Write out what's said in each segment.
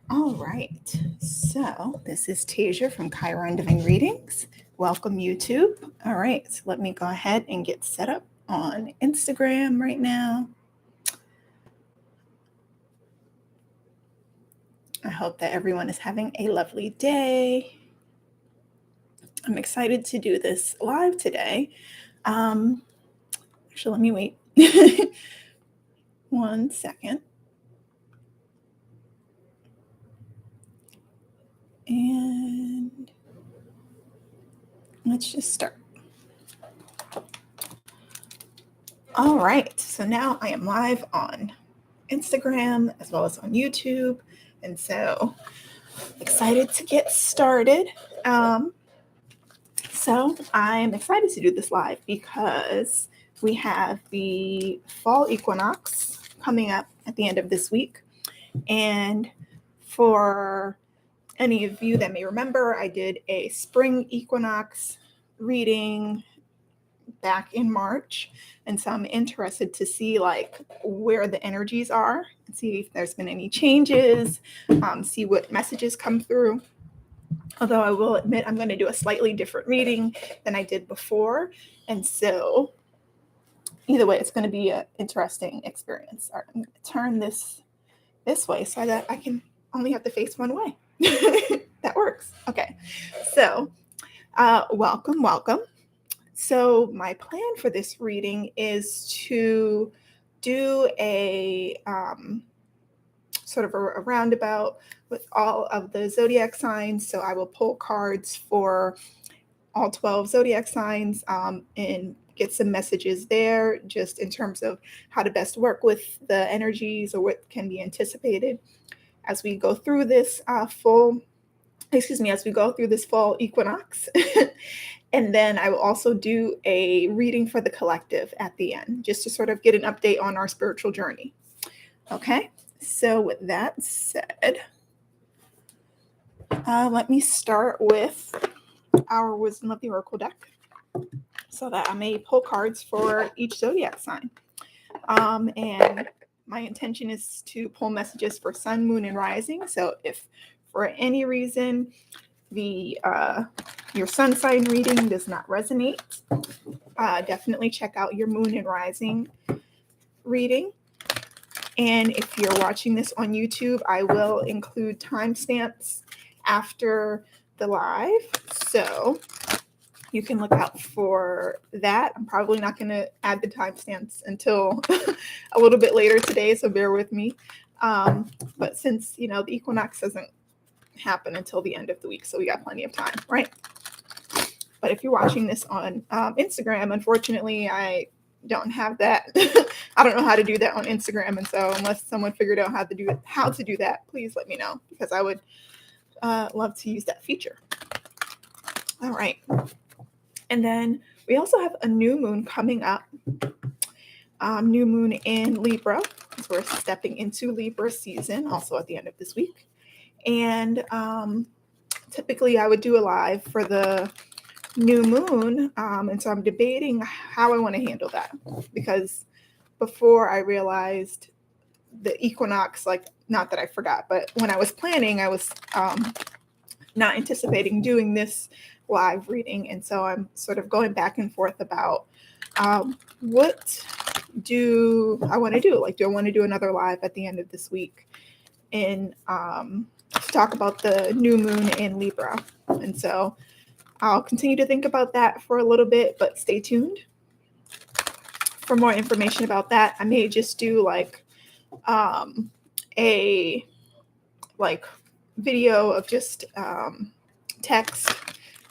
All right, so this is Tasia from Chiron Divine Readings. Welcome, YouTube. All right, so let me go ahead and get set up on Instagram right now. I hope that everyone is having a lovely day. I'm excited to do this live today. Actually, let me wait 1 second. And let's just start. All right, so now I am live on Instagram as well as on YouTube. And so excited to get started. So I'm excited to do this live because we have the fall equinox coming up at the end of this week. And for any of you that may remember, I did a spring equinox reading back in March. And so I'm interested to see like where the energies are and see if there's been any changes, see what messages come through. Although I will admit I'm going to do a slightly different reading than I did before. And so either way, it's going to be an interesting experience. All right, I'm going to turn this way so that I can only have to face one way. That works. Okay. So welcome. So my plan for this reading is to do a sort of a roundabout with all of the zodiac signs. So I will pull cards for all 12 zodiac signs and get some messages there just in terms of how to best work with the energies or what can be anticipated as we go through this fall equinox. And then I will also do a reading for the collective at the end, just to sort of get an update on our spiritual journey. Okay, so with that said, let me start with our Wisdom of the Oracle deck so that I may pull cards for each zodiac sign. And my intention is to pull messages for Sun, Moon, and Rising. So if for any reason your sun sign reading does not resonate, definitely check out your Moon and Rising reading. And if you're watching this on YouTube, I will include timestamps after the live, so you can look out for that. I'm probably not going to add the timestamps until a little bit later today, so bear with me. But since, the equinox doesn't happen until the end of the week, so we got plenty of time, right? But if you're watching this on Instagram, unfortunately, I don't have that. I don't know how to do that on Instagram, and so unless someone figured out how to do that, please let me know, because I would love to use that feature. All right. And then we also have a new moon coming up. New moon in Libra, as we're stepping into Libra season, also at the end of this week. And typically I would do a live for the new moon. And so I'm debating how I want to handle that, because before I realized the equinox, not that I forgot, but when I was planning, I was not anticipating doing this live reading. And so I'm sort of going back and forth about what do I want to do? Do I want to do another live at the end of this week and to talk about the new moon in Libra? And so I'll continue to think about that for a little bit, but stay tuned for more information about that. I may just do a video of just text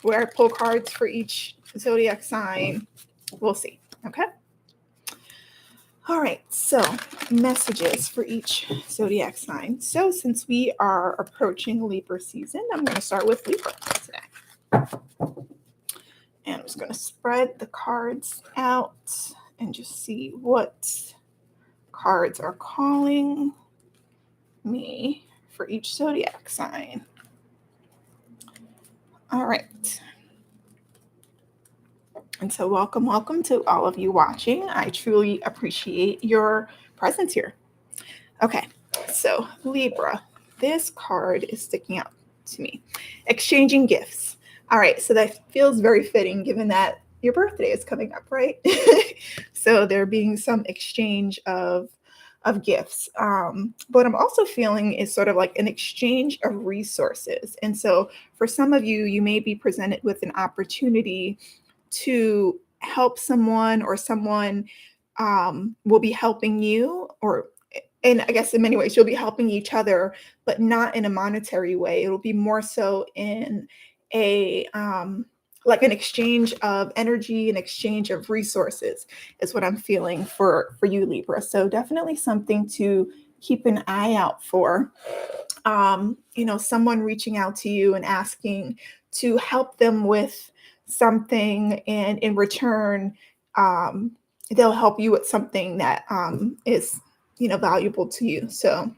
where I pull cards for each zodiac sign. We'll see. Okay. All right. So messages for each zodiac sign. So since we are approaching Libra season, I'm going to start with Libra today. And I'm just going to spread the cards out and just see what cards are calling me for each zodiac sign. All right. And so welcome to all of you watching. I truly appreciate your presence here. Okay, so Libra. this card is sticking out to me. Exchanging gifts. All right, so that feels very fitting given that your birthday is coming up, right? So there being some exchange of gifts. What I'm also feeling is sort of like an exchange of resources. And so for some of you, you may be presented with an opportunity to help someone, or someone will be helping you, or and I guess in many ways you'll be helping each other, but not in a monetary way. It'll be more so in a like an exchange of energy, an exchange of resources is what I'm feeling for you, Libra. So definitely something to keep an eye out for. Someone reaching out to you and asking to help them with something, and in return, um, they'll help you with something that is, valuable to you. So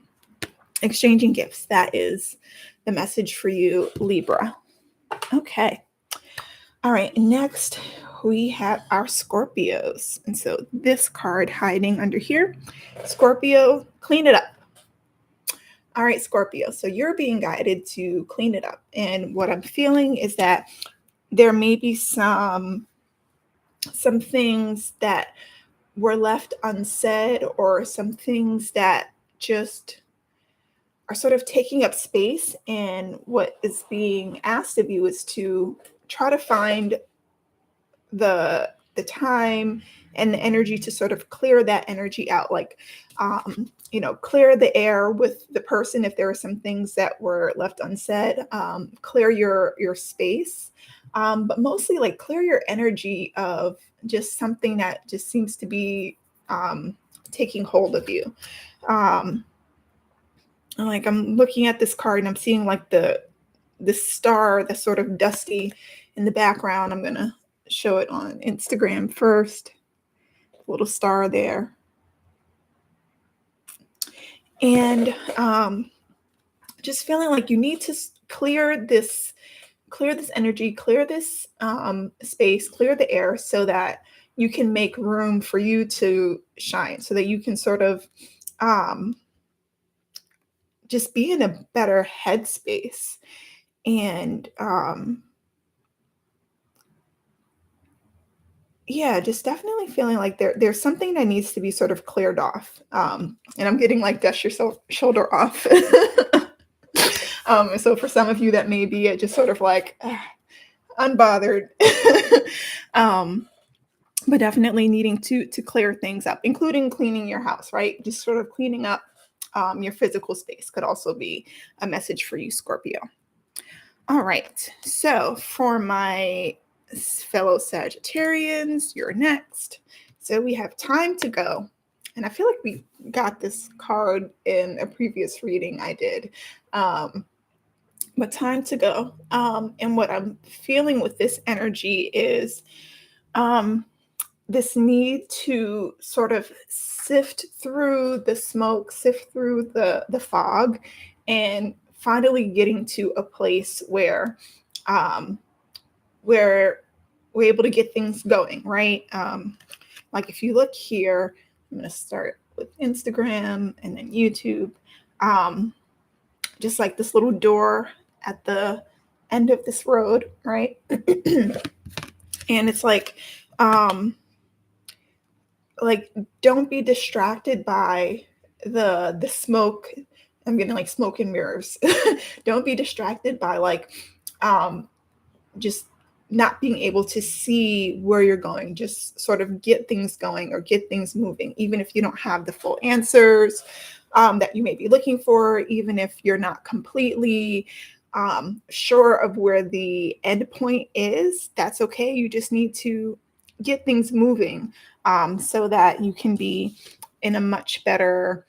exchanging gifts, that is the message for you, Libra. Okay. All right. Next, we have our Scorpios. And so this card hiding under here, Scorpio, clean it up. All right, Scorpio. So you're being guided to clean it up. And what I'm feeling is that there may be some things that were left unsaid, or some things that just are sort of taking up space. And what is being asked of you is to try to find the time and the energy to sort of clear that energy out, like clear the air with the person if there are some things that were left unsaid. Clear your space, but mostly like clear your energy of just something that just seems to be taking hold of you. Like I'm looking at this card and I'm seeing like the star that's sort of dusty in the background. I'm gonna show it on Instagram first. Little star there. And just feeling like you need to clear this energy, clear this space, clear the air, so that you can make room for you to shine, so that you can sort of just be in a better headspace. And yeah, just definitely feeling like there's something that needs to be sort of cleared off. And I'm getting like dust your shoulder off. So for some of you that may be just sort of like unbothered, but definitely needing to clear things up, including cleaning your house, right? Just sort of cleaning up your physical space could also be a message for you, Scorpio. All right, so for my fellow Sagittarians, you're next. So we have time to go. And I feel like we got this card in a previous reading I did. But time to go. And what I'm feeling with this energy is this need to sort of sift through the smoke, sift through the fog, and finally getting to a place where we're able to get things going, right? Like if you look here, I'm going to start with Instagram and then YouTube. Just like this little door at the end of this road, right? And it's like don't be distracted by the smoke. I'm getting like smoke and mirrors. Don't be distracted by like just not being able to see where you're going. Just sort of get things going or get things moving, even if you don't have the full answers that you may be looking for, even if you're not completely sure of where the end point is. That's okay. You just need to get things moving so that you can be in a much better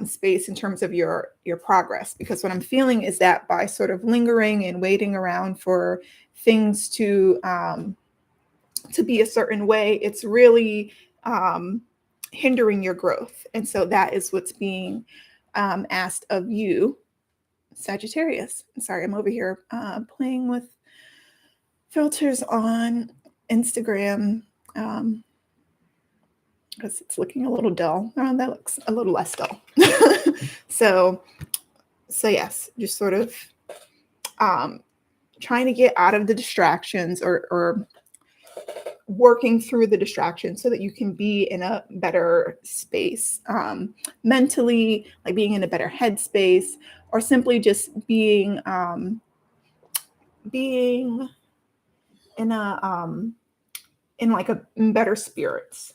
space in terms of your progress. Because what I'm feeling is that by sort of lingering and waiting around for things to be a certain way, it's really hindering your growth. And so that is what's being asked of you, Sagittarius. Sorry, I'm over here playing with filters on Instagram because it's looking a little dull. That looks a little less dull. So So yes, just sort of trying to get out of the distractions, or working through the distractions so that you can be in a better space, mentally, like being in a better headspace, or simply just being in a in like a in better spirits,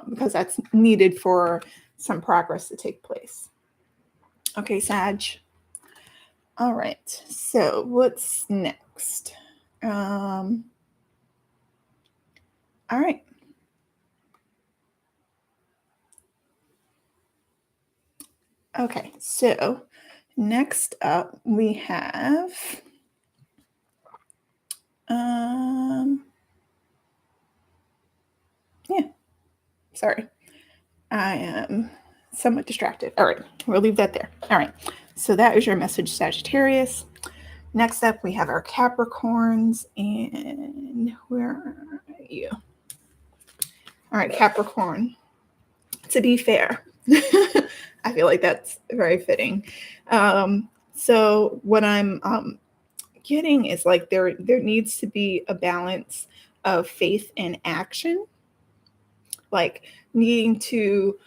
because that's needed for some progress to take place. Okay, Sag. All right. So what's next? All right. Okay. So next up we have yeah, sorry. I am somewhat distracted. All right, we'll leave that there. All right. So that is your message, Sagittarius. Next up, we have our Capricorns. And where are you? All right, Capricorn. To be fair, I feel like that's very fitting. So what I'm getting is like there needs to be a balance of faith and action, like needing to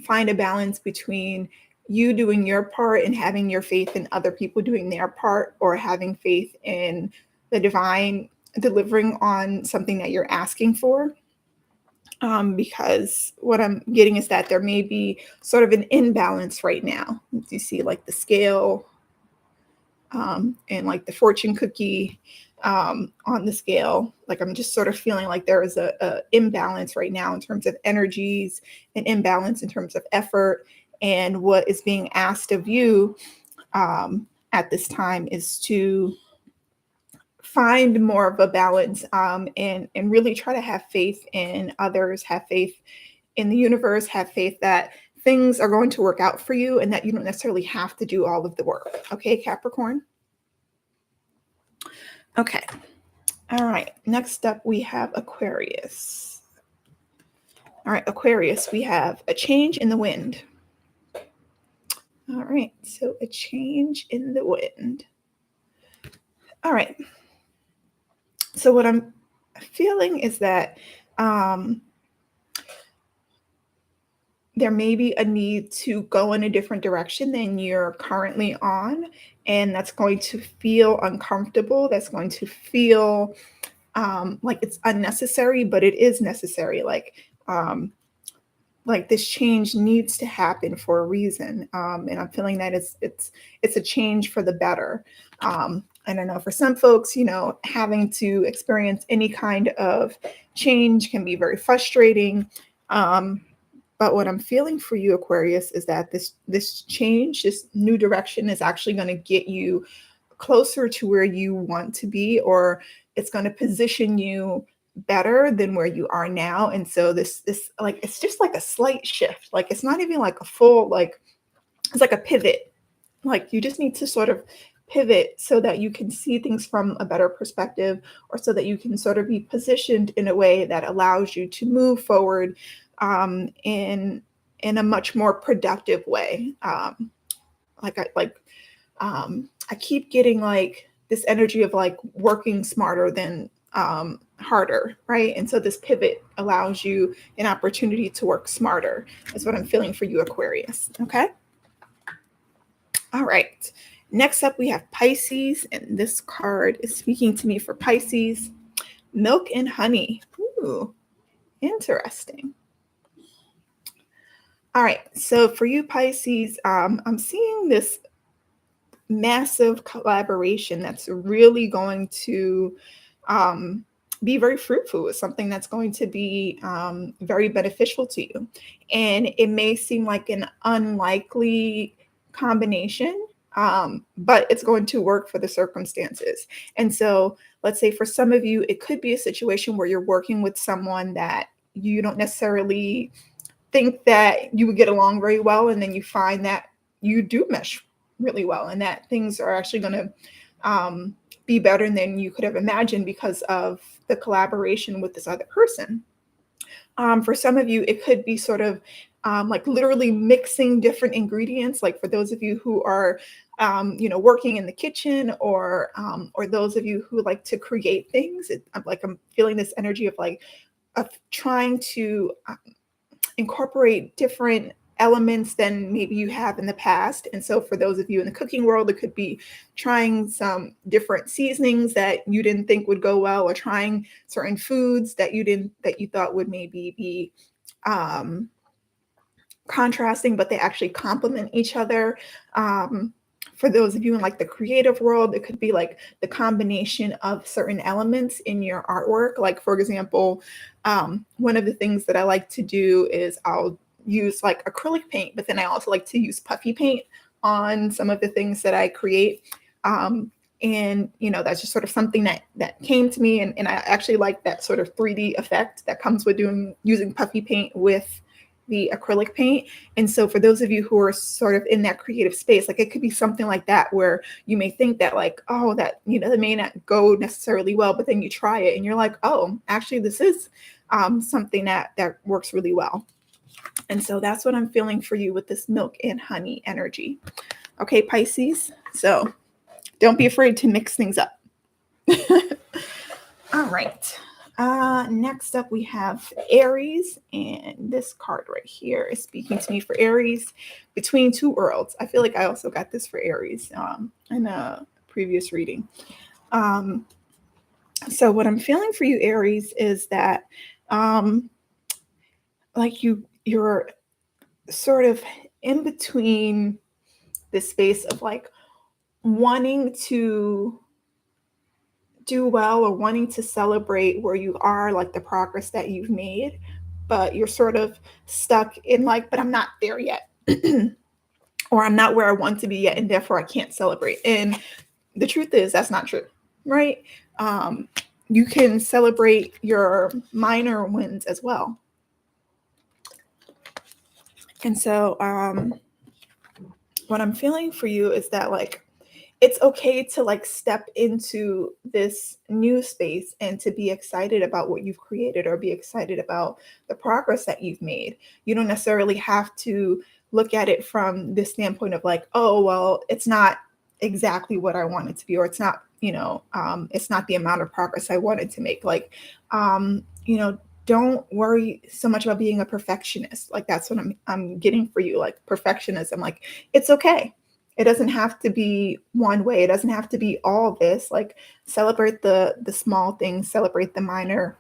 find a balance between you doing your part and having your faith in other people doing their part, or having faith in the divine delivering on something that you're asking for. Because what I'm getting is that there may be sort of an imbalance right now. You see like the scale, and like the fortune cookie on the scale. Like I'm just sort of feeling like there is a imbalance right now in terms of energies, an imbalance in terms of effort, and what is being asked of you at this time is to find more of a balance, and really try to have faith in others, have faith in the universe, have faith that things are going to work out for you and that you don't necessarily have to do all of the work. Okay, Capricorn? Okay. All right. Next up, we have Aquarius. All right, Aquarius, we have a change in the wind. All right. So a change in the wind. All right. So what I'm feeling is that there may be a need to go in a different direction than you're currently on. And that's going to feel uncomfortable. That's going to feel like it's unnecessary, but it is necessary. Like this change needs to happen for a reason. And I'm feeling that it's a change for the better. I don't know, for some folks, having to experience any kind of change can be very frustrating. But what I'm feeling for you, Aquarius, is that this change, this new direction is actually going to get you closer to where you want to be, or it's going to position you better than where you are now. And so this like it's just like a slight shift. Like it's not even like a full, like it's like a pivot. Like you just need to sort of pivot so that you can see things from a better perspective, or so that you can sort of be positioned in a way that allows you to move forward in a much more productive way. I keep getting like this energy of like working smarter than harder, right? And so this pivot allows you an opportunity to work smarter. That's what I'm feeling for you, Aquarius. Okay. All right. Next up, we have Pisces, and this card is speaking to me for Pisces. Milk and honey. Ooh, interesting. All right. So for you, Pisces, I'm seeing this massive collaboration that's really going to be very fruitful. It's something that's going to be very beneficial to you. And it may seem like an unlikely combination, but it's going to work for the circumstances. And so let's say for some of you, it could be a situation where you're working with someone that you don't necessarily think that you would get along very well, and then you find that you do mesh really well, and that things are actually going to be better than you could have imagined because of the collaboration with this other person. For some of you, it could be sort of like literally mixing different ingredients. Like for those of you who are, working in the kitchen, or those of you who like to create things, I'm feeling this energy of like of trying to incorporate different elements than maybe you have in the past. And so for those of you in the cooking world, it could be trying some different seasonings that you didn't think would go well, or trying certain foods that you thought would maybe be um, contrasting, but they actually complement each other. For those of you in like the creative world, it could be like the combination of certain elements in your artwork. Like for example, one of the things that I like to do is I'll use like acrylic paint, but then I also like to use puffy paint on some of the things that I create. And that's just sort of something that came to me, and I actually like that sort of 3D effect that comes with using puffy paint with the acrylic paint. And so for those of you who are sort of in that creative space, like it could be something like that, where you may think that like, oh, that may not go necessarily well, but then you try it and you're like, oh, actually this is something that works really well. And so that's what I'm feeling for you with this milk and honey energy. Okay, Pisces. So don't be afraid to mix things up. All right. Next up, we have Aries, and this card right here is speaking to me for Aries, between two worlds. I feel like I also got this for Aries in a previous reading. So what I'm feeling for you, Aries, is that like you're sort of in between this space of like wanting to do well, or wanting to celebrate where you are, like the progress that you've made, but you're sort of stuck in like, but I'm not there yet. Or I'm not where I want to be yet, and therefore I can't celebrate. And the truth is that's not true, right? You can celebrate your minor wins as well. And so what I'm feeling for you is that like it's okay to like step into this new space and to be excited about what you've created, or be excited about the progress that you've made. You don't necessarily have to look at it from this standpoint of like, oh, well, it's not exactly what I want it to be, or it's not, it's not the amount of progress I wanted to make. Like, don't worry so much about being a perfectionist. Like that's what I'm getting for you, like perfectionism. Like it's okay. It doesn't have to be one way. It doesn't have to be all this. Like celebrate the small things, celebrate the minor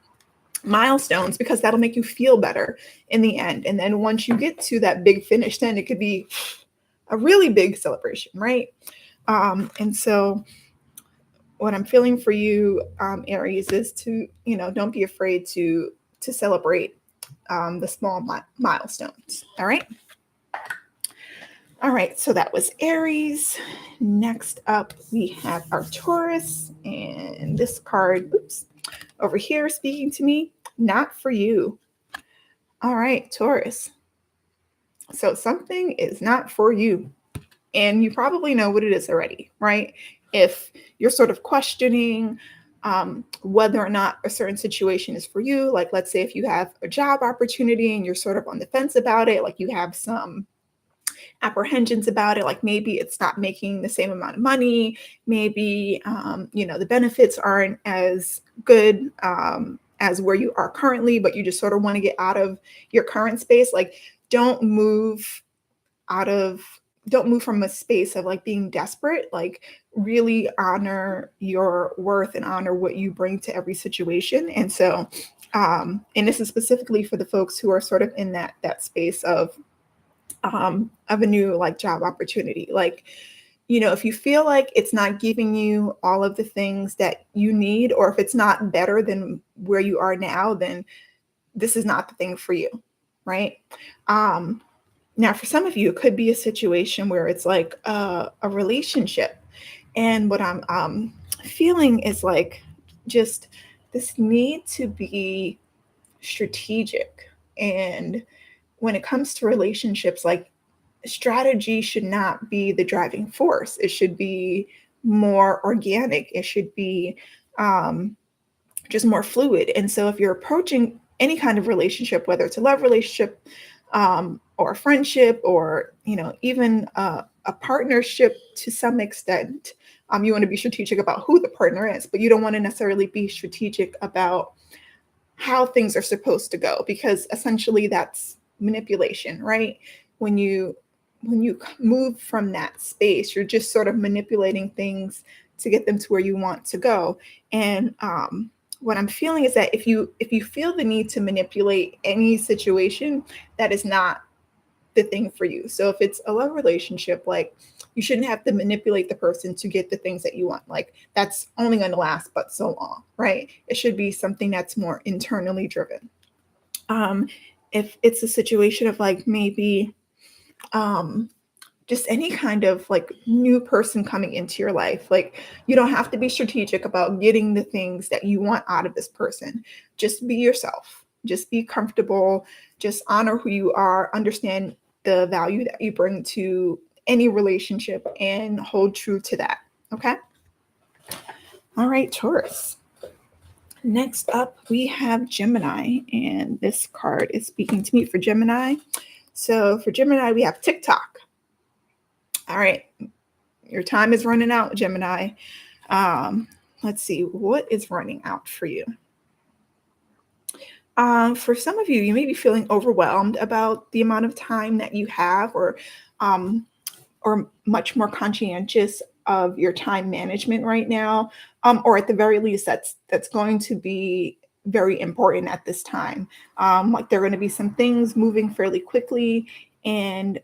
milestones, because that'll make you feel better in the end. And then once you get to that big finish, then it could be a really big celebration, right? And so what I'm feeling for you, Aries, is to, don't be afraid to celebrate the small milestones. All right. All right, so that was Aries. Next up, we have our Taurus, and this card, over here speaking to me, not for you. All right, Taurus. So something is not for you, and you probably know what it is already, right? If you're sort of questioning whether or not a certain situation is for you, like let's say if you have a job opportunity and you're sort of on the fence about it, like you have some apprehensions about it, like maybe it's not making the same amount of money, maybe the benefits aren't as good as where you are currently, but you just sort of want to get out of your current space. Like don't move from a space of like being desperate. Like really honor your worth and honor what you bring to every situation. And so and this is specifically for the folks who are sort of in that space of a new like job opportunity. Like, if you feel like it's not giving you all of the things that you need, or if it's not better than where you are now, then this is not the thing for you, right? Now, for some of you, it could be a situation where it's like a relationship. And what I'm feeling is like just this need to be strategic. And when it comes to relationships, like strategy should not be the driving force. It should be more organic. It should be just more fluid. And so if you're approaching any kind of relationship, whether it's a love relationship, or a friendship, or even a partnership to some extent. You want to be strategic about who the partner is, but you don't want to necessarily be strategic about how things are supposed to go, because essentially that's manipulation, right? When you move from that space, you're just sort of manipulating things to get them to where you want to go. And what I'm feeling is that if you feel the need to manipulate any situation, that is not the thing for you. So if it's a love relationship, like, you shouldn't have to manipulate the person to get the things that you want. Like, that's only going to last but so long, right? It should be something that's more internally driven. Um, if it's a situation of like maybe um, just any kind of like new person coming into your life, like, you don't have to be strategic about getting the things that you want out of this person. Just be yourself. Just be comfortable. Just honor who you are. Understand the value that you bring to any relationship and hold true to that. Okay. All right, Taurus. Next up, we have Gemini, and this card is speaking to me for Gemini. So for Gemini, we have TikTok. All right, your time is running out, Gemini. Let's see, what is running out for you? For some of you, you may be feeling overwhelmed about the amount of time that you have, or much more conscientious of your time management right now, or at the very least, that's going to be very important at this time. Like, there are going to be some things moving fairly quickly, and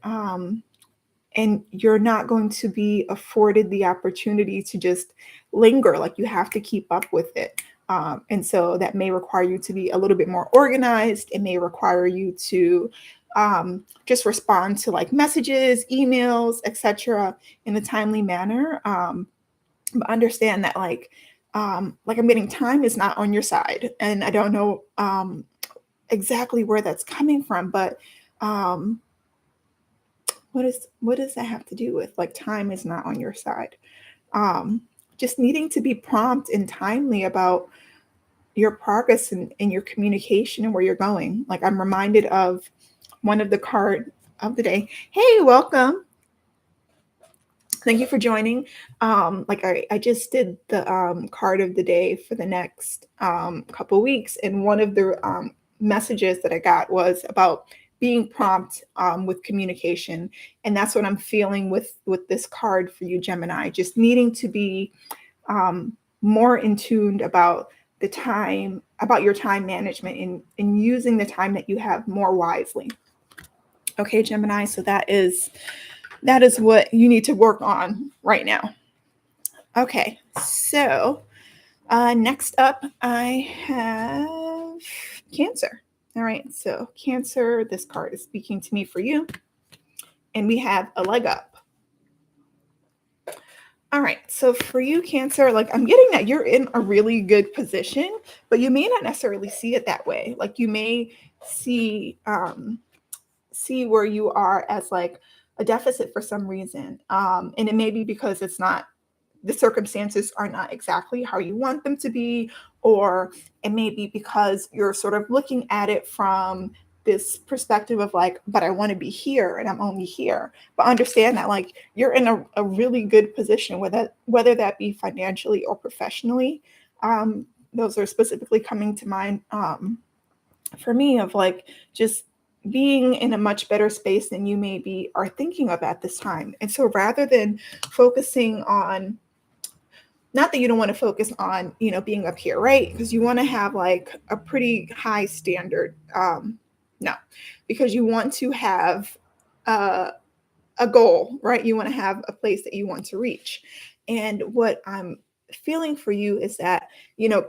you're not going to be afforded the opportunity to just linger. Like, you have to keep up with it. And so that may require you to be a little bit more organized. It may require you to just respond to like messages, emails, etc., in a timely manner. But understand that I'm getting time is not on your side, and I don't know exactly where that's coming from, but what does that have to do with like time is not on your side? Just needing to be prompt and timely about your progress and your communication and where you're going. Like, I'm reminded of one of the card of the day. Hey, welcome. Thank you for joining. I just did the card of the day for the next couple weeks, and one of the messages that I got was about being prompt with communication, and that's what I'm feeling with this card for you, Gemini. Just needing to be more in tuned about your time management, and using the time that you have more wisely. Okay, Gemini. So that is what you need to work on right now. Okay, so next up, I have Cancer. All right, so Cancer, this card is speaking to me for you. And we have a leg up. All right, so for you, Cancer, like, I'm getting that you're in a really good position, but you may not necessarily see it that way. Like, you may see where you are as like a deficit for some reason, and it may be because the circumstances are not exactly how you want them to be, or it may be because you're sort of looking at it from this perspective of like, but I want to be here and I'm only here. But understand that like you're in a really good position, whether that be financially or professionally. Those are specifically coming to mind for me, of like just being in a much better space than you maybe are thinking of at this time. And so rather than focusing on, not that you don't want to focus on, being up here, right? Because you want to have like a pretty high standard. No, because you want to have a goal, right? You want to have a place that you want to reach. And what I'm feeling for you is that,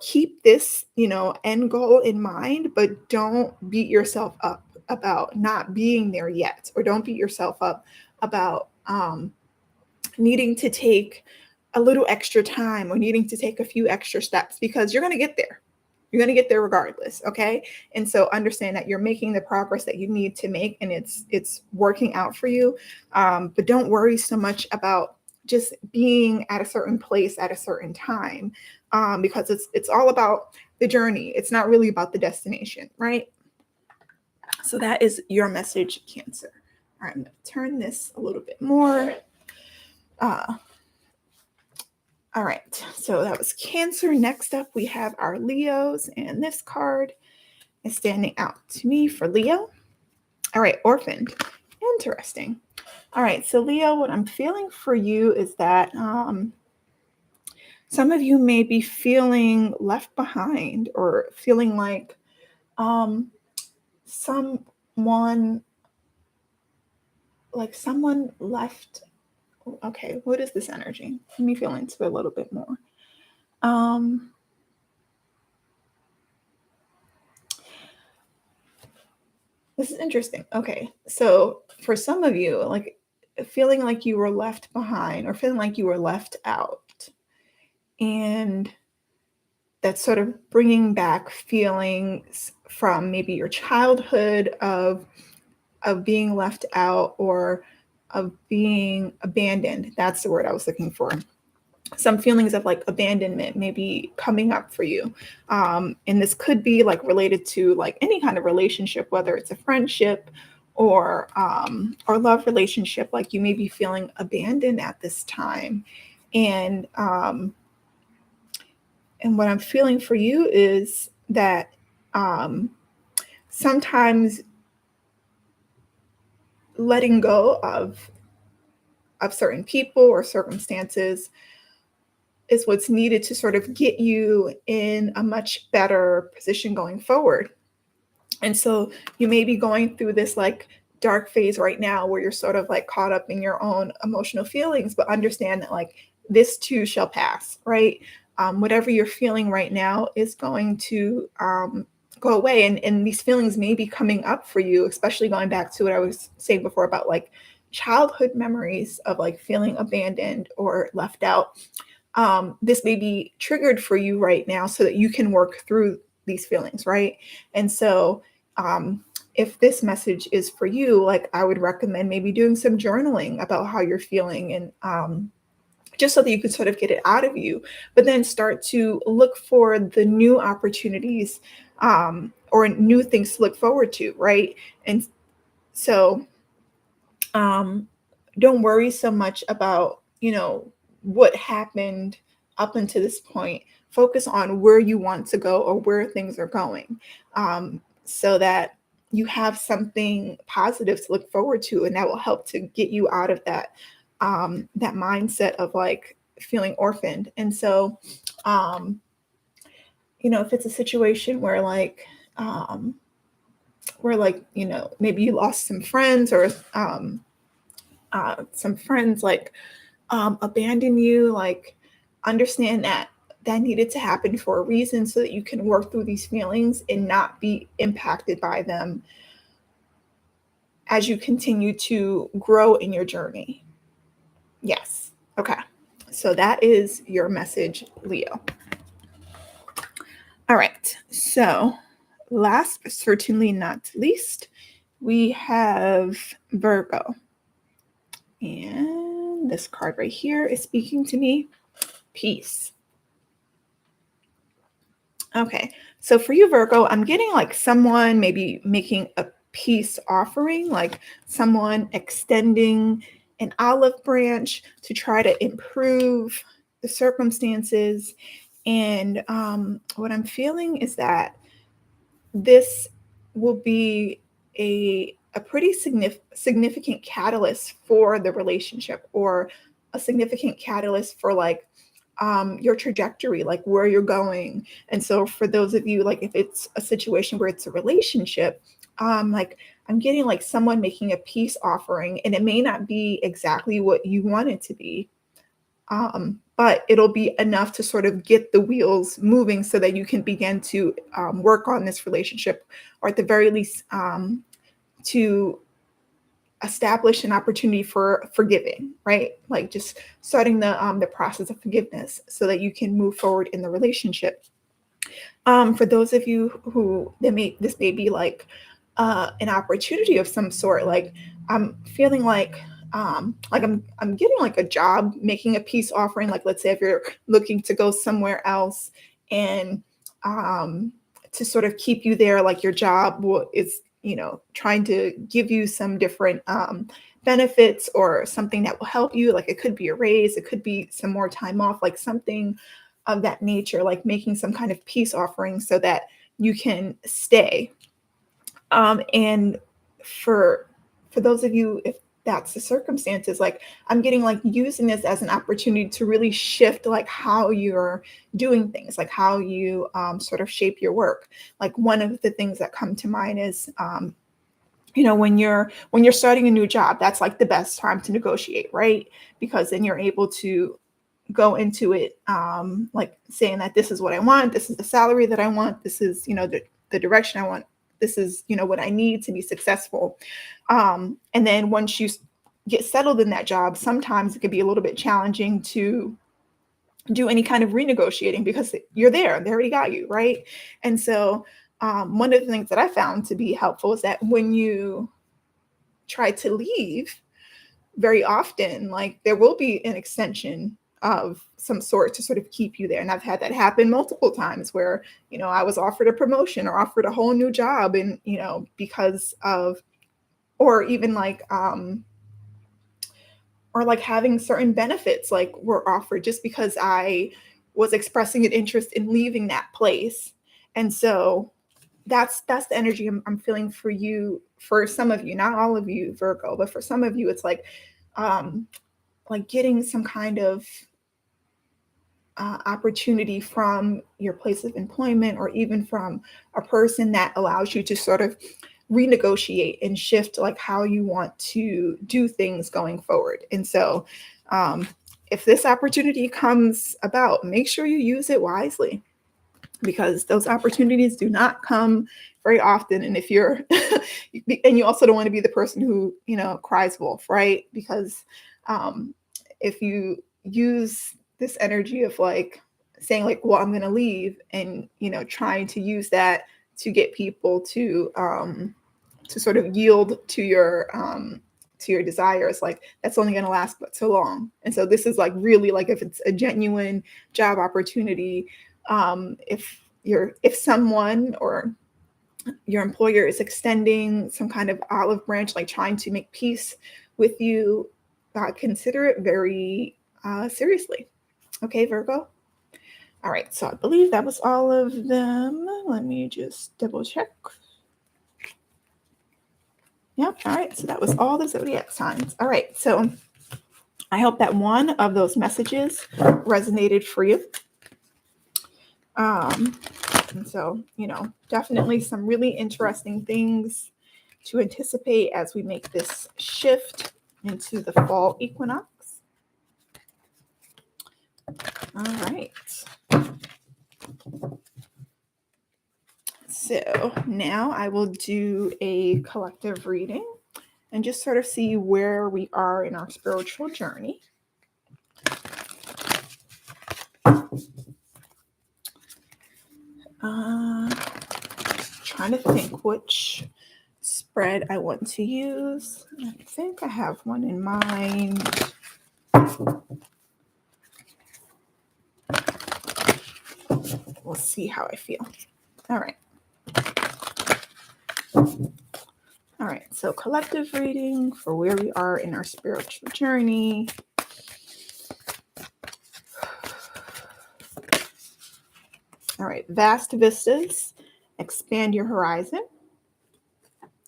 keep this, end goal in mind, but don't beat yourself up about not being there yet, or don't beat yourself up about needing to take a little extra time or needing to take a few extra steps, because you're going to get there. You're going to get there regardless. Okay. And so understand that you're making the progress that you need to make, and it's working out for you. But don't worry so much about just being at a certain place at a certain time, because it's all about the journey. It's not really about the destination, right? So that is your message, Cancer. All right, I'm going to turn this a little bit more. All right, so that was Cancer. Next up, we have our Leos, and this card is standing out to me for Leo. All right, Orphaned. Interesting. All right, so Leo, what I'm feeling for you is that some of you may be feeling left behind or feeling like someone left. Okay, what is this energy? Let me feel into it a little bit more. This is interesting. Okay, so for some of you, like feeling like you were left behind or feeling like you were left out, and that's sort of bringing back feelings from maybe your childhood of being left out or of being abandoned. That's the word I was looking for. Some feelings of like abandonment maybe coming up for you. And this could be like related to like any kind of relationship, whether it's a friendship or love relationship. Like you may be feeling abandoned at this time. And what I'm feeling for you is that sometimes letting go of certain people or circumstances is what's needed to sort of get you in a much better position going forward. And so you may be going through this like dark phase right now where you're sort of like caught up in your own emotional feelings, but understand that like this too shall pass, right? Whatever you're feeling right now is going to go away. And these feelings may be coming up for you, especially going back to what I was saying before about like childhood memories of like feeling abandoned or left out. This may be triggered for you right now so that you can work through these feelings, right? And so if this message is for you, like I would recommend maybe doing some journaling about how you're feeling and just so that you can sort of get it out of you, but then start to look for the new opportunities or new things to look forward to, right? And so don't worry so much about, what happened up until this point. Focus on where you want to go or where things are going, so that you have something positive to look forward to, and that will help to get you out of that mindset of like feeling orphaned. And so, if it's a situation where like maybe you lost some friends or some friends like abandon you, like understand that needed to happen for a reason so that you can work through these feelings and not be impacted by them as you continue to grow in your journey. Yes. Okay. So that is your message, Leo. All right. So last but certainly not least, we have Virgo. And this card right here is speaking to me. Peace. Okay. So for you, Virgo, I'm getting like someone maybe making a peace offering, like someone extending an olive branch to try to improve the circumstances. And what I'm feeling is that this will be a pretty significant catalyst for the relationship, or a significant catalyst for like your trajectory, like where you're going. And so for those of you, like if it's a situation where it's a relationship, like I'm getting like someone making a peace offering, and it may not be exactly what you want it to be, but it'll be enough to sort of get the wheels moving so that you can begin to work on this relationship, or at the very least to establish an opportunity for forgiving, right? Like just starting the process of forgiveness so that you can move forward in the relationship. For those of you who this may be like an opportunity of some sort, like I'm feeling like I'm getting like a job making a peace offering. Like let's say if you're looking to go somewhere else, and to sort of keep you there, like your job is trying to give you some different benefits or something that will help you. Like it could be a raise, it could be some more time off, like something of that nature, like making some kind of peace offering so that you can stay. And for those of you, if that's the circumstances, like I'm getting like using this as an opportunity to really shift like how you're doing things, like how you sort of shape your work. Like one of the things that come to mind is when you're starting a new job, that's like the best time to negotiate, right? Because then you're able to go into it like saying that this is what I want, this is the salary that I want, this is the direction I want, this is what I need to be successful. And then once you get settled in that job, sometimes it could be a little bit challenging to do any kind of renegotiating because you're there, they already got you, right? And so one of the things that I found to be helpful is that when you try to leave, very often, like there will be an extension of some sort to sort of keep you there. And I've had that happen multiple times where, I was offered a promotion or offered a whole new job and, because of, or even like, or like having certain benefits like were offered just because I was expressing an interest in leaving that place. And so that's the energy I'm feeling for you, for some of you, not all of you, Virgo, but for some of you, it's like getting some kind of opportunity from your place of employment or even from a person that allows you to sort of renegotiate and shift like how you want to do things going forward. And so if this opportunity comes about, make sure you use it wisely because those opportunities do not come very often. And if you're, and you also don't want to be the person who, cries wolf, right? Because if you use this energy of like saying like, well, I'm going to leave and, trying to use that to get people to sort of yield to your desires, like that's only going to last but so long. And so this is like really like if it's a genuine job opportunity, if someone or your employer is extending some kind of olive branch, like trying to make peace with you, consider it very seriously. Okay, Virgo. All right, so I believe that was all of them. Let me just double check. Yep. All right. So that was all the zodiac signs. All right. So I hope that one of those messages resonated for you. And so, definitely some really interesting things to anticipate as we make this shift into the fall equinox. All right. So now I will do a collective reading and just sort of see where we are in our spiritual journey. Trying to think which spread I want to use. I think I have one in mind. We'll see how I feel. All right. All right, so collective reading for where we are in our spiritual journey. All right, vast vistas, expand your horizon.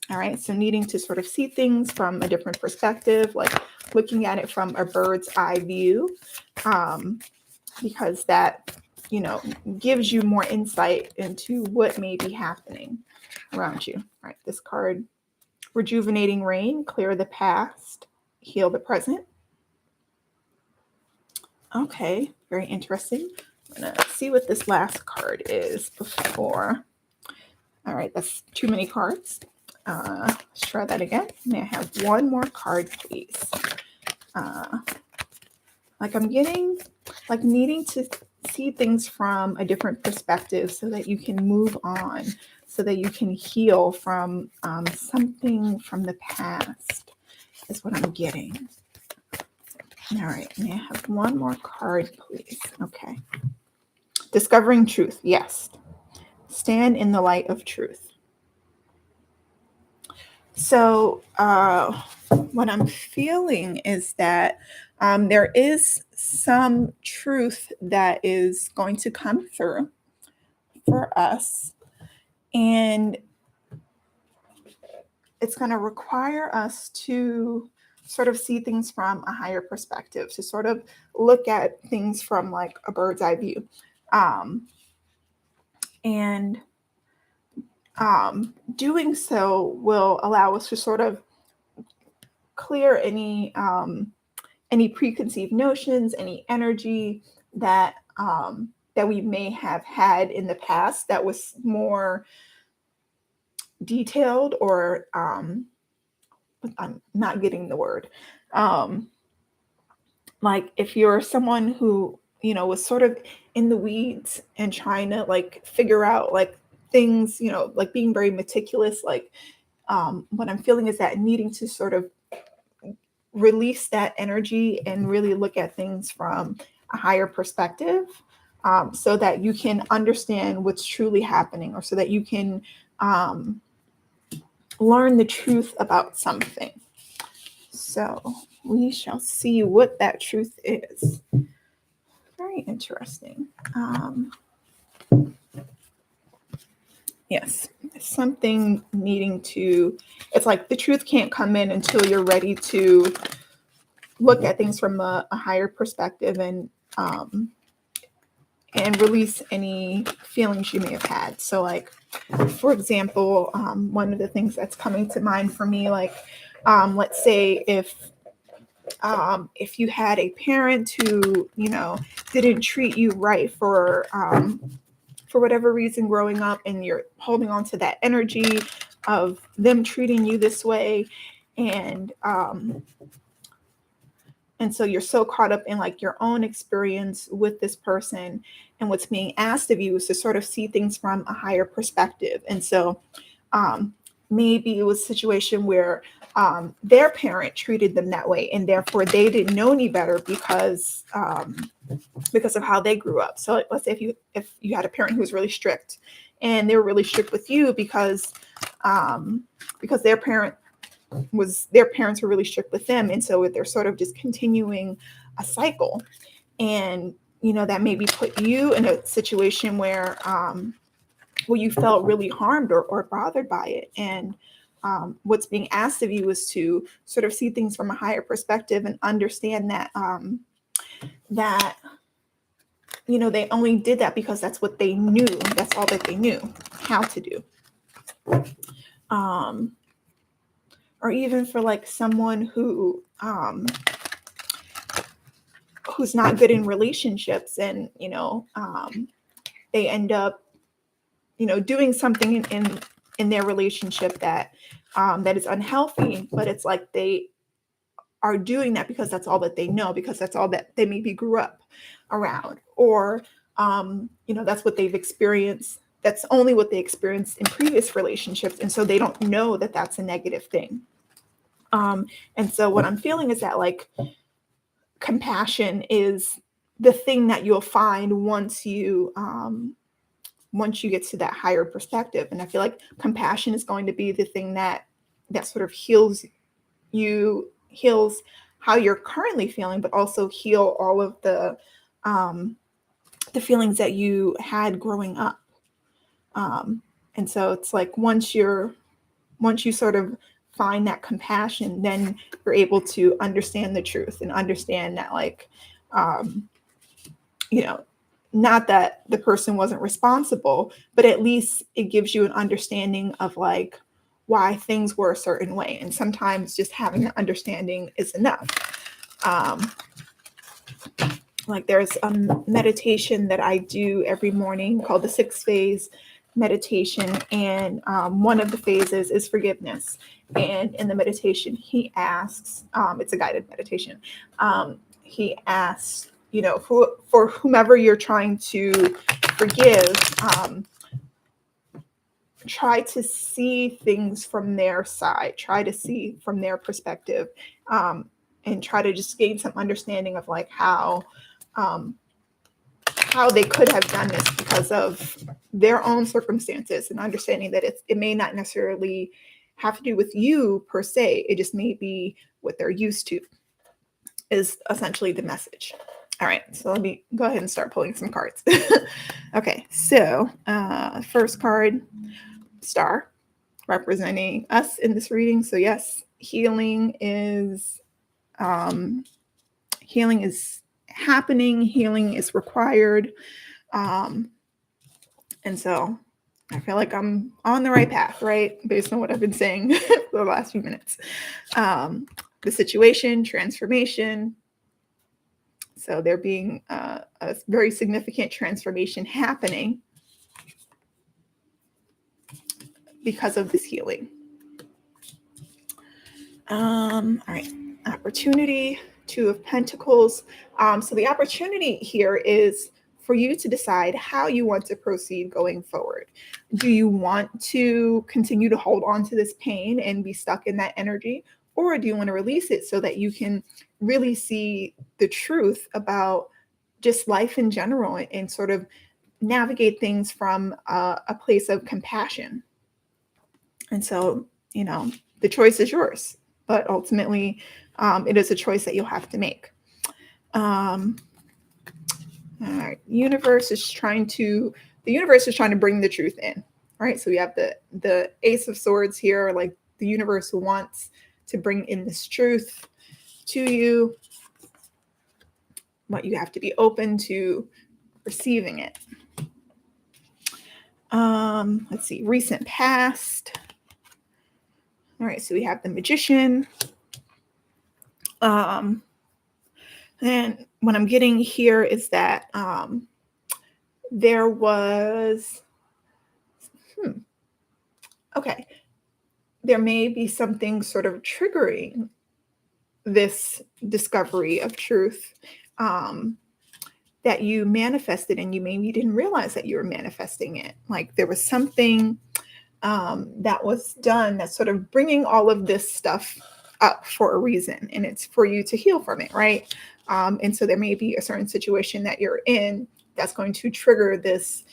All right, so needing to sort of see things from a different perspective, like looking at it from a bird's eye view, because that, gives you more insight into what may be happening around you. All right, this card, rejuvenating rain, clear the past, heal the present. Okay, very interesting. I'm going to see what this last card is before. All right, that's too many cards. Let's try that again. May I have one more card, please? Like I'm getting, like needing to see things from a different perspective so that you can move on, so that you can heal from something from the past is what I'm getting. All right, may I have one more card, please? Okay. Discovering truth, yes. Stand in the light of truth. So what I'm feeling is that there is some truth that is going to come through for us, and it's going to require us to sort of see things from a higher perspective, to sort of look at things from like a bird's eye view. And doing so will allow us to sort of clear any preconceived notions, any energy that that we may have had in the past that was more detailed, or I'm not getting the word. Like if you're someone who, you know, was sort of in the weeds and trying to like figure out like things, you know, like being very meticulous, like what I'm feeling is that needing to sort of release that energy and really look at things from a higher perspective, so that you can understand what's truly happening, or so that you can learn the truth about something. So we shall see what that truth is. Very interesting. Yes, something needing to, it's like the truth can't come in until you're ready to look at things from a higher perspective, and release any feelings you may have had. So like, for example, one of the things that's coming to mind for me, like, let's say if you had a parent who, you know, didn't treat you right for whatever reason growing up, and you're holding on to that energy of them treating you this way, and so you're so caught up in like your own experience with this person, and what's being asked of you is to sort of see things from a higher perspective. And so maybe it was a situation where their parent treated them that way, and therefore they didn't know any better because of how they grew up. So let's say if you had a parent who was really strict, and they were really strict with you because their parents were really strict with them, and so they're sort of just continuing a cycle. And you know, that maybe put you in a situation where you felt really harmed or bothered by it. And what's being asked of you is to sort of see things from a higher perspective and understand that that you know, they only did that because that's what they knew. That's all that they knew how to do. Or even for like someone who's not good in relationships, and you know, they end up, you know, doing something in their relationship that is unhealthy, but it's like they are doing that because that's all that they know, because that's all that they maybe grew up around, or you know, that's what they've experienced. That's only what they experienced in previous relationships, and so they don't know that that's a negative thing. And so what I'm feeling is that like compassion is the thing that you'll find once you get to that higher perspective. And I feel like compassion is going to be the thing that sort of heals how you're currently feeling, but also heal all of the feelings that you had growing up. And so it's like once you sort of find that compassion, then you're able to understand the truth and understand that like, you know, not that the person wasn't responsible, but at least it gives you an understanding of like why things were a certain way. And sometimes just having the understanding is enough. Like there's a meditation that I do every morning called the 6-phase meditation. And one of the phases is forgiveness. And in the meditation, he asks, it's a guided meditation. He asks, you know, for whomever you're trying to forgive, try to see things from their side, try to see from their perspective, and try to just gain some understanding of like how they could have done this because of their own circumstances, and understanding that it may not necessarily have to do with you per se. It just may be what they're used to, is essentially the message. All right, so let me go ahead and start pulling some cards. Okay, so first card, Star, representing us in this reading. So yes, healing is happening, healing is required. And so I feel like I'm on the right path, right? Based on what I've been saying for the last few minutes. The situation, transformation. So there being a very significant transformation happening because of this healing. All right, opportunity, Two of Pentacles. So the opportunity here is for you to decide how you want to proceed going forward. Do you want to continue to hold on to this pain and be stuck in that energy? Or do you want to release it so that you can really see the truth about just life in general and sort of navigate things from a place of compassion? And so, the choice is yours, but ultimately it is a choice that you'll have to make. All right, the universe is trying to bring the truth in. All right, so we have the Ace of Swords here, like the universe wants to bring in this truth to you, but you have to be open to receiving it. Let's see, recent past. All right, so we have the Magician. And what I'm getting here is that there was, okay, there may be something sort of triggering this discovery of truth that you manifested, and you maybe didn't realize that you were manifesting it. Like there was something that was done that's sort of bringing all of this stuff up for a reason, and it's for you to heal from it, right? And so there may be a certain situation that you're in that's going to trigger this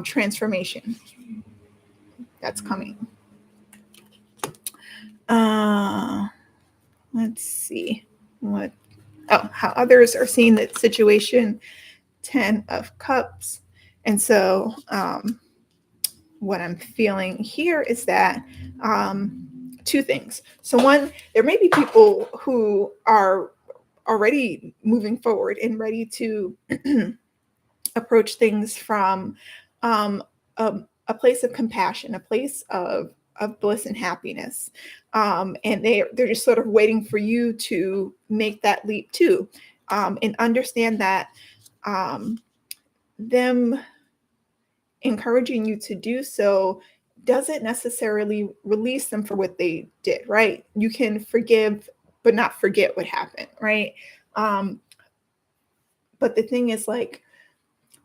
transformation that's coming. Let's see how others are seeing that situation. 10 of Cups. And so what I'm feeling here is that two things. So one, there may be people who are already moving forward and ready to approach things from a place of compassion, a place of bliss and happiness. And they're just sort of waiting for you to make that leap too, and understand that them encouraging you to do so doesn't necessarily release them for what they did, right? You can forgive, but not forget what happened, right? But the thing is, like,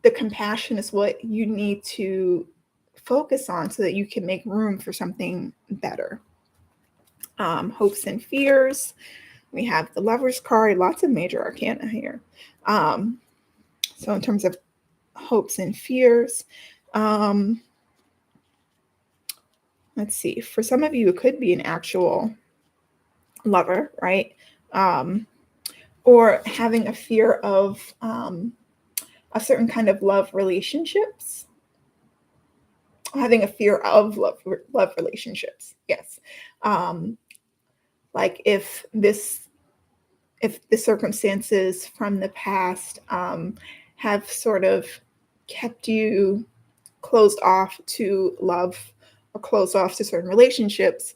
the compassion is what you need to focus on so that you can make room for something better. Hopes and fears. We have the Lover's card, lots of major arcana here. So in terms of hopes and fears, let's see, for some of you, it could be an actual lover, right? Or having a fear of a certain kind of love relationships. Having a fear of love relationships, yes. Like if the circumstances from the past have sort of kept you closed off to love or closed off to certain relationships,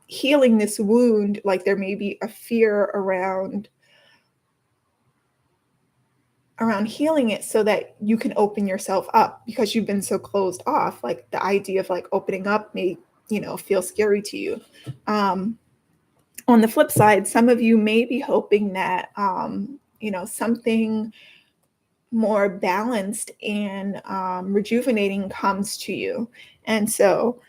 healing this wound, like there may be a fear around healing it so that you can open yourself up because you've been so closed off. Like the idea of like opening up may, feel scary to you. On the flip side, some of you may be hoping that, something more balanced and rejuvenating comes to you. And so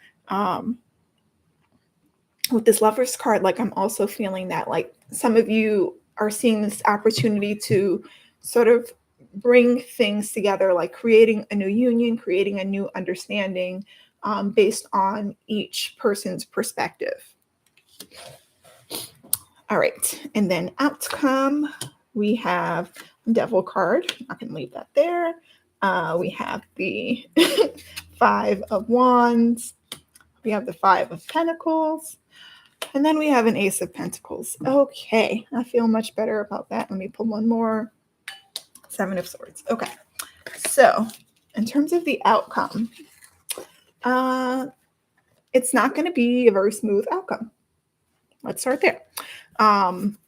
with this Lover's card, like I'm also feeling that like some of you are seeing this opportunity to sort of bring things together, like creating a new union, creating a new understanding, based on each person's perspective. All right, and then outcome, we have Devil card. I can leave that there. We have the Five of Wands. We have the Five of Pentacles. And then we have an Ace of Pentacles. Okay, I feel much better about that. Let me pull one more. Seven of Swords. Okay, so in terms of the outcome, it's not going to be a very smooth outcome. Let's start there.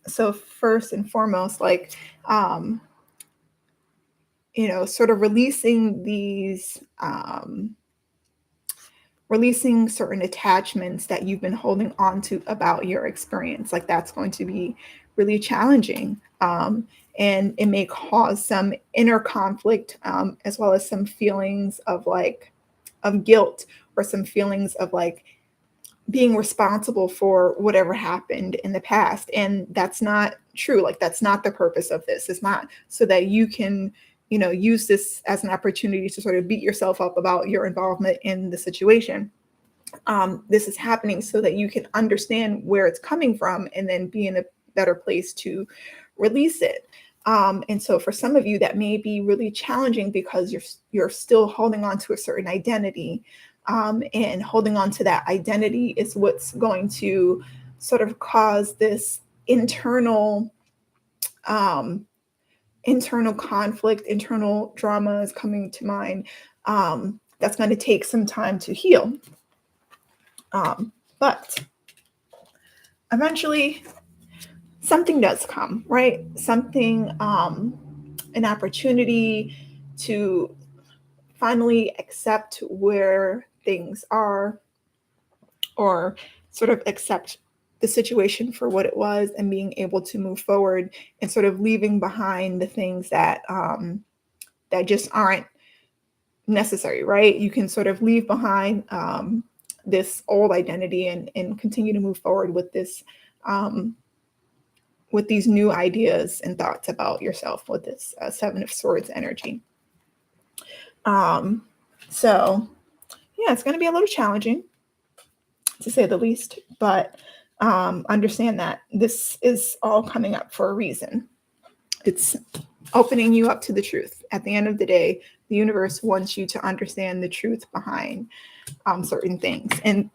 So first and foremost, like, sort of releasing these, releasing certain attachments that you've been holding on to about your experience. Like, that's going to be really challenging. And it may cause some inner conflict, as well as some feelings of guilt, or some feelings of like being responsible for whatever happened in the past. And that's not true. Like, that's not the purpose of this. It's not so that you can, use this as an opportunity to sort of beat yourself up about your involvement in the situation. This is happening so that you can understand where it's coming from and then be in a better place to release it. And so for some of you, that may be really challenging because you're still holding on to a certain identity. And holding on to that identity is what's going to sort of cause this internal conflict, internal drama is coming to mind. That's going to take some time to heal. But eventually something does come, right? Something, an opportunity to finally accept where things are, or sort of accept the situation for what it was, and being able to move forward and sort of leaving behind the things that that just aren't necessary, right? You can sort of leave behind this old identity and continue to move forward with this, with these new ideas and thoughts about yourself, with this Seven of Swords energy. So yeah, it's going to be a little challenging, to say the least, but understand that this is all coming up for a reason. It's opening you up to the truth. At the end of the day, the universe wants you to understand the truth behind certain things. And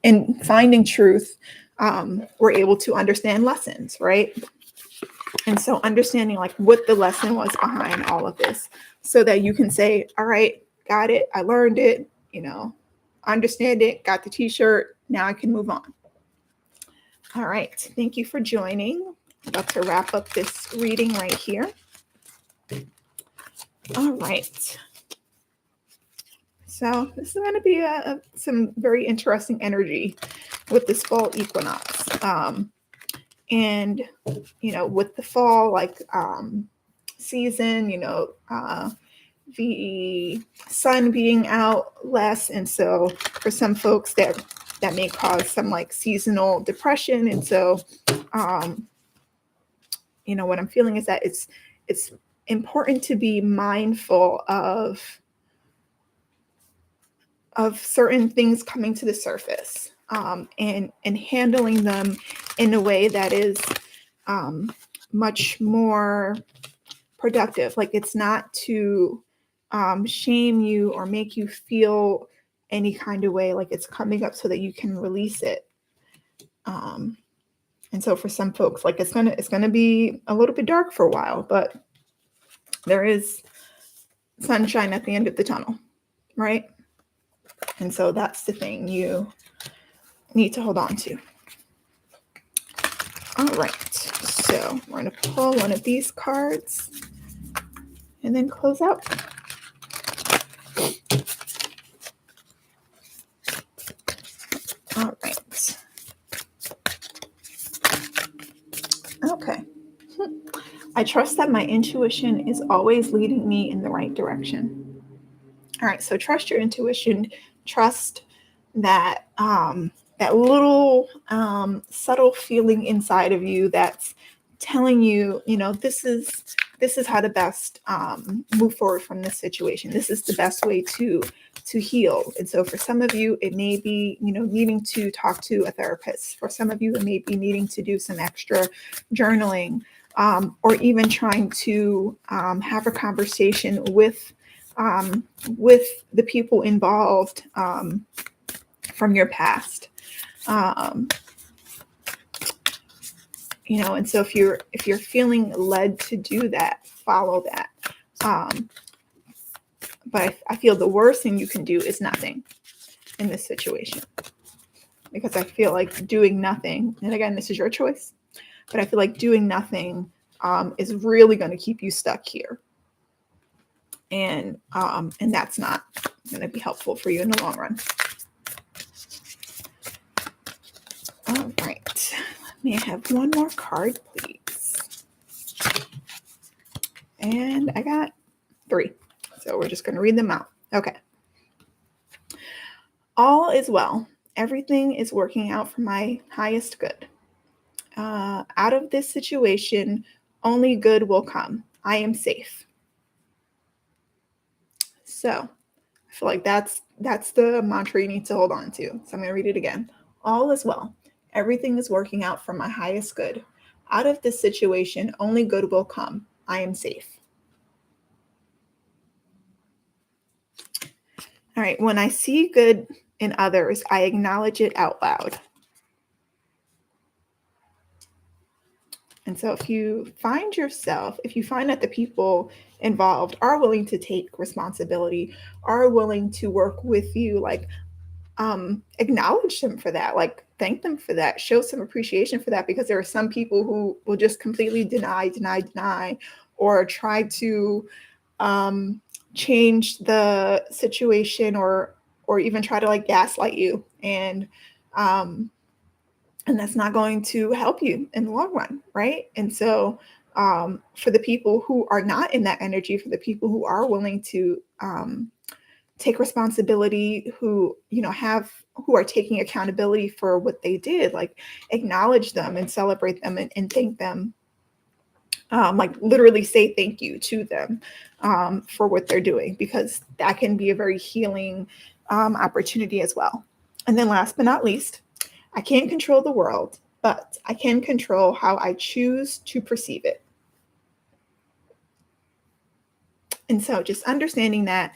in finding truth, we're able to understand lessons, right? And so understanding like what the lesson was behind all of this, so that you can say, all right, got it. I learned it, understand it, got the t-shirt. Now I can move on. All right. Thank you for joining. I'm about to wrap up this reading right here. All right. So this is going to be some very interesting energy with this fall equinox. And, with the fall, like, season, the sun being out less. And so for some folks that may cause some like seasonal depression. And so, what I'm feeling is that it's important to be mindful of certain things coming to the surface, and handling them in a way that is much more productive. Like, it's not to shame you or make you feel any kind of way. Like, it's coming up so that you can release it. And so for some folks, like, it's gonna be a little bit dark for a while, but there is sunshine at the end of the tunnel, right? And so that's the thing you need to hold on to. All right, so we're going to pull one of these cards and then close out. All right. Okay. I trust that my intuition is always leading me in the right direction. All right, so trust your intuition. Trust that that little subtle feeling inside of you that's telling you, this is this is how to best move forward from this situation. This is the best way to heal. And so for some of you, it may be, needing to talk to a therapist. For some of you, it may be needing to do some extra journaling, or even trying to have a conversation with the people involved from your past. And so if you're feeling led to do that, follow that. But I feel the worst thing you can do is nothing in this situation, because I feel like doing nothing, and again, this is your choice, but I feel like doing nothing is really going to keep you stuck here. And that's not going to be helpful for you in the long run. All right. May I have one more card, please? And I got 3. So we're just going to read them out. Okay. All is well. Everything is working out for my highest good. Out of this situation, only good will come. I am safe. So I feel like that's the mantra you need to hold on to. So I'm going to read it again. All is well. Everything is working out for my highest good. Out of this situation, only good will come. I am safe. All right. When I see good in others, I acknowledge it out loud. And so if you find that the people involved are willing to take responsibility, are willing to work with you, like, acknowledge them for that, like thank them for that, show some appreciation for that, because there are some people who will just completely deny, or try to change the situation, or even try to like gaslight you, and that's not going to help you in the long run, right? And so for the people who are not in that energy, for the people who are willing to take responsibility, who are taking accountability for what they did, like acknowledge them and celebrate them and thank them, like literally say thank you to them for what they're doing, because that can be a very healing opportunity as well. And then last but not least, I can't control the world, but I can control how I choose to perceive it. And so just understanding that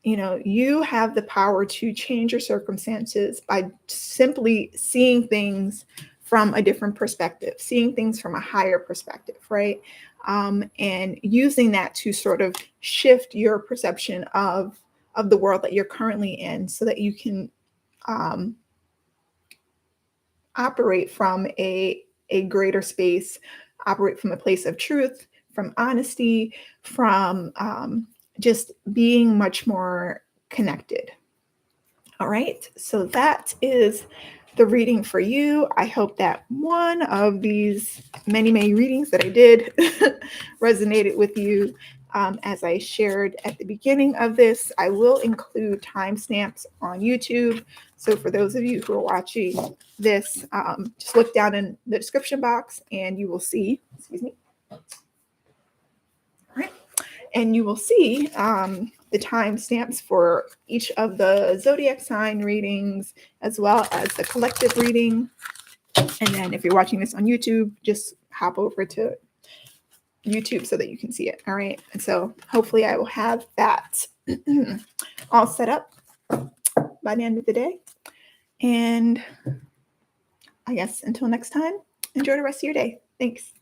you have the power to change your circumstances by simply seeing things from a different perspective, seeing things from a higher perspective, right? And using that to sort of shift your perception of the world that you're currently in, so that you can operate from a greater space, operate from a place of truth, from honesty, from just being much more connected. All right, so that is the reading for you. I hope that one of these many readings that I did resonated with you. As I shared at the beginning of this, I will include timestamps on YouTube. So for those of you who are watching this, just look down in the description box and you will see, all right, and you will see the timestamps for each of the zodiac sign readings, as well as the collective reading. And then if you're watching this on YouTube, just hop over to YouTube so that you can see it. All right. And so hopefully I will have that all set up by the end of the day. And I guess until next time, enjoy the rest of your day. Thanks.